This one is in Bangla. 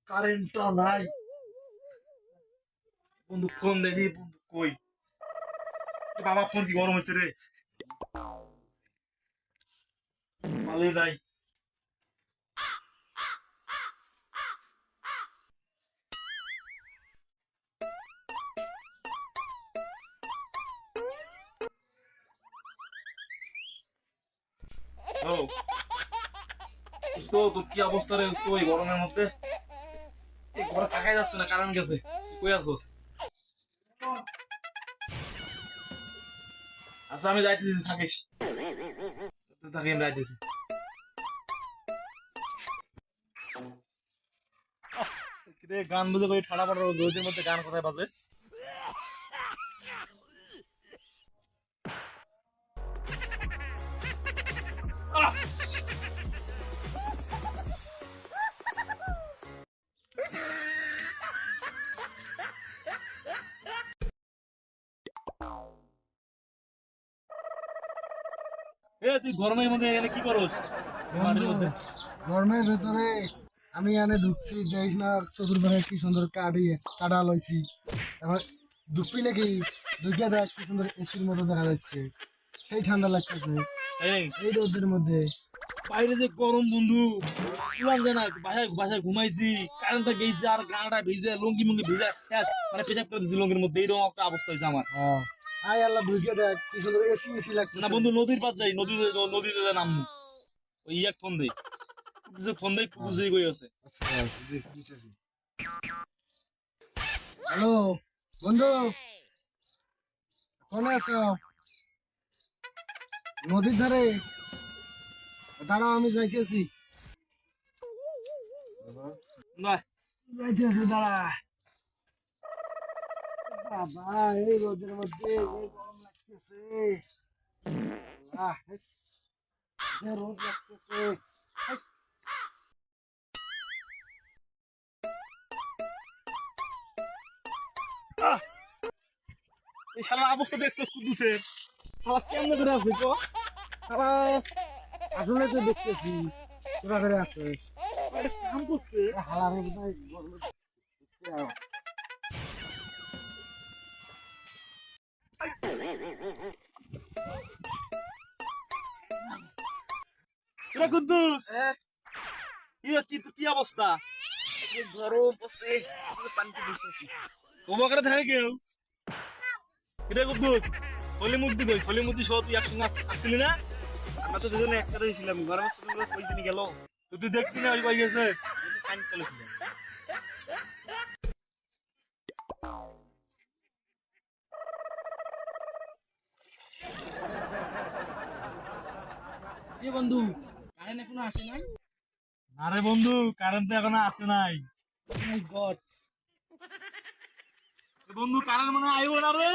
কারেন্টটা নাই বন্ধু, ফোন দেখি বন্ধু কই বাবা, ফোন কি গরম হচ্ছে রে? ভালোই নাই। ও তো তো কি অবস্থা রে দোস্ত, এই গরমের মধ্যে এই ঘরে থাকাই যাচ্ছে না, কারেন্ট গেছে। তুই কই আছোস? আচ্ছা আমি যাইতেছি, থাকিস। তুই থাকি, আমি যাইতেছি। রে গান বুঝে কই ঠাড়া পাড়া রোদের মধ্যে গান কোথায় বাজে? এ তুই গরমের মধ্যে এখানে কি করস মাঠের মধ্যে? গরমের ভেতরে আমি এনে ঢুকছি, দেখিস না চতুর্পাশে কি সুন্দর কাটা লইছি। এবার ঢুকবি নাকি, ঢুকে দেখ কি সুন্দর এসির মতো দেখা যাচ্ছে, সেই ঠান্ডা লাগতেছে এই এই রোদের মধ্যে। বাইরে যে গরম বন্ধু, বললাম যে না, বাসায় বাসায় ঘুমাইছি, কারেন্টটা গেছে, আর গাটা ভিজে লুঙ্গি মুঙ্গি ভিজে শেষ, মানে পেশাব করে দিচ্ছি লুঙ্গির মধ্যে, এইরকম একটা অবস্থা হয়েছে আমার। আয় আল্লাহ, ঢুকে দেখ কি সুন্দর এসি এসি না লাগতেছে। বন্ধু, নদীর পাশ যাই, নদীতে নামবো। ওই এক ফোন দেই, কুদ্দুসে ফোন দেই, কুদ্দুস দিয়ে কই আছে। হ্যালো বন্ধু, কোনে আছো? নদীর ধারে দাঁড়াও, আমি যাইতেছি। না যাইতেছি, দাঁড়া। বাবা, এই রোদের মধ্যে যে গরম লাগতেছে, আহ, যে রোদ লাগতেছে। এই শালার অবস্থা দেখছিস কুদ্দুসের? শালা কেমনে করে আছে তো? শালা আসলে তো দেখতেছি তোরা করে আছে, একটা কাম করছে। হালারে বোধহয় গরমে দেখতে আও। এ কুদ্দুস, কি কি অবস্থা? গরম পড়ছে, পানিতে বসেছি। তোমার করে থাকে কেউ? এটা কুদ্দুস, সলিমুদ্দি কই? সলিমুদ্দি সহ তুই একসঙ্গে আসছিলি না? আমরা তো দুজনে একসাথে ছিলাম, গরমের সময় কই দিন গেল, তো তুই দেখতি না ওই পাই গেছে? পানি চলেছিলাম। বন্ধু, কারেন্ট এখনো আসে নাই? আরে বন্ধু, কারেন্ট তো এখনো আসে নাই। মাই গড, বন্ধু কারেন্ট মানে আইব না রে।